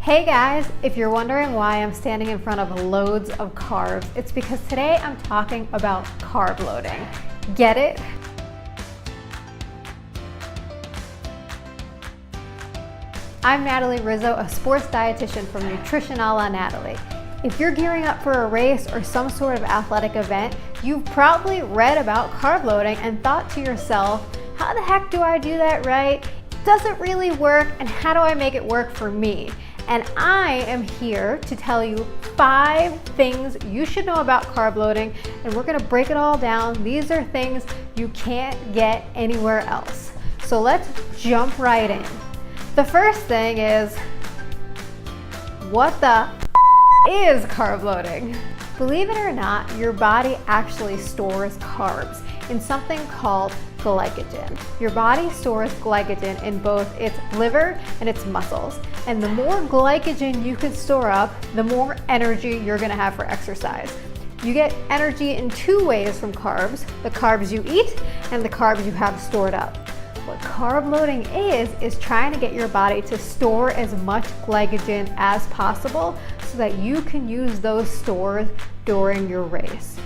Hey guys, if you're wondering why I'm standing in front of loads of carbs, it's because today I'm talking about carb loading. Get it? I'm Natalie Rizzo, a sports dietitian from Dietitian Natalie. If you're gearing up for a race or some sort of athletic event, you've probably read about carb loading and thought to yourself, how the heck do I do that right? Does it really work? And how do I make it work for me? And I am here to tell you 5 things you should know about carb loading, and we're gonna break it all down. These are things you can't get anywhere else. So let's jump right in. The first thing is, what the is carb loading? Believe it or not, your body actually stores carbs in something called glycogen. Your body stores glycogen in both its liver and its muscles. And the more glycogen you can store up, the more energy you're gonna have for exercise. You get energy in 2 ways from carbs: the carbs you eat and the carbs you have stored up. What carb loading is trying to get your body to store as much glycogen as possible so that you can use those stores during your race.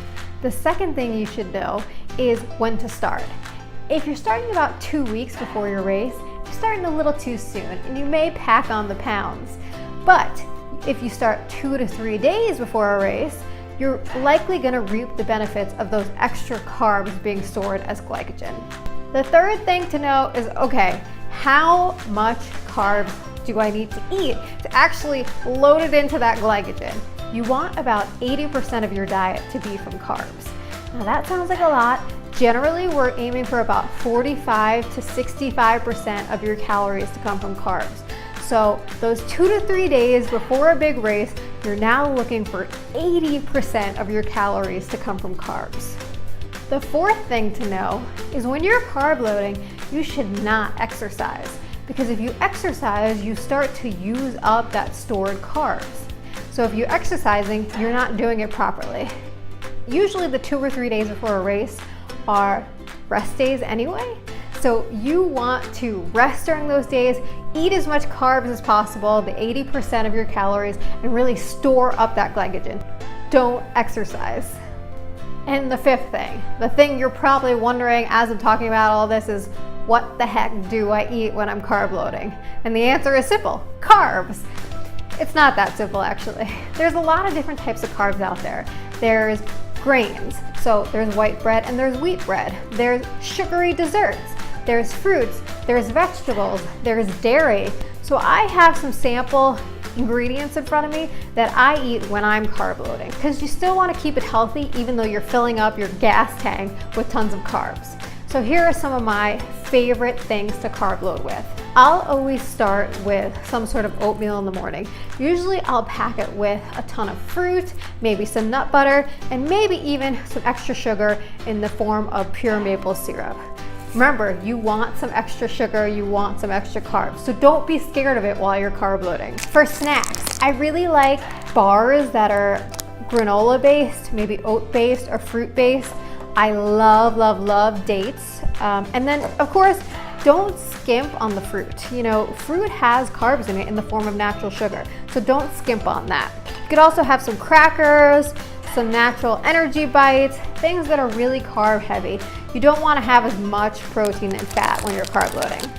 The second thing you should know is when to start. If you're starting about 2 weeks before your race, you're starting a little too soon and you may pack on the pounds. But if you start 2 to 3 days before a race, you're likely gonna reap the benefits of those extra carbs being stored as glycogen. The third thing to know is, okay, how much carbs do I need to eat to actually load it into that glycogen? You want about 80% of your diet to be from carbs. Now that sounds like a lot. Generally, we're aiming for about 45 to 65% of your calories to come from carbs. So those 2 to 3 days before a big race, you're now looking for 80% of your calories to come from carbs. The fourth thing to know is when you're carb loading, you should not exercise, because if you exercise, you start to use up that stored carbs. So if you're exercising, you're not doing it properly. Usually the 2 or 3 days before a race are rest days anyway. So you want to rest during those days, eat as much carbs as possible, the 80% of your calories, and really store up that glycogen. Don't exercise. And the fifth thing, the thing you're probably wondering as I'm talking about all this is, what the heck do I eat when I'm carb loading? And the answer is simple: carbs. It's not that simple, actually. There's a lot of different types of carbs out there. There's grains, so there's white bread and there's wheat bread. There's sugary desserts, there's fruits, there's vegetables, there's dairy. So I have some sample ingredients in front of me that I eat when I'm carb loading, because you still want to keep it healthy even though you're filling up your gas tank with tons of carbs. So here are some of my favorite things to carb load with. I'll always start with some sort of oatmeal in the morning. Usually I'll pack it with a ton of fruit, maybe some nut butter, and maybe even some extra sugar in the form of pure maple syrup. Remember, you want some extra sugar, you want some extra carbs, so don't be scared of it while you're carb loading. For snacks, I really like bars that are granola based, maybe oat based or fruit based. I love, love, love dates. And then of course, don't skimp on the fruit. You know, fruit has carbs in it in the form of natural sugar, so don't skimp on that. You could also have some crackers, some natural energy bites, things that are really carb heavy. You don't want to have as much protein and fat when you're carb loading.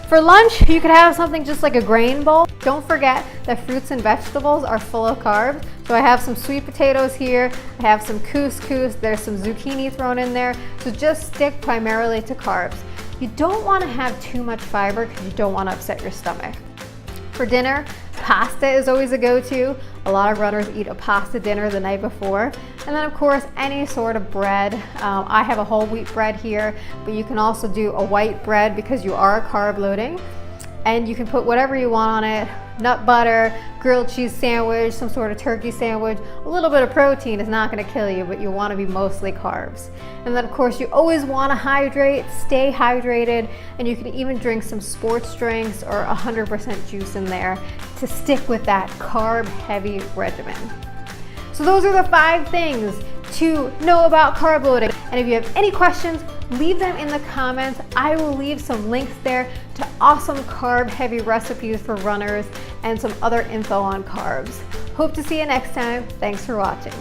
For lunch, you could have something just like a grain bowl. Don't forget that fruits and vegetables are full of carbs. So I have some sweet potatoes here, I have some couscous, there's some zucchini thrown in there. So just stick primarily to carbs. You don't want to have too much fiber because you don't want to upset your stomach. For dinner, pasta is always a go-to. A lot of runners eat a pasta dinner the night before. And then of course, any sort of bread. I have a whole wheat bread here, but you can also do a white bread because you are carb loading. And you can put whatever you want on it: nut butter, grilled cheese sandwich, some sort of turkey sandwich. A little bit of protein is not gonna kill you, but you wanna be mostly carbs. And then of course, you always wanna hydrate, stay hydrated, and you can even drink some sports drinks or 100% juice in there to stick with that carb heavy regimen. So those are the 5 things to know about carb loading. And if you have any questions, leave them in the comments. I will leave some links there to awesome carb heavy recipes for runners and some other info on carbs. Hope to see you next time. Thanks for watching.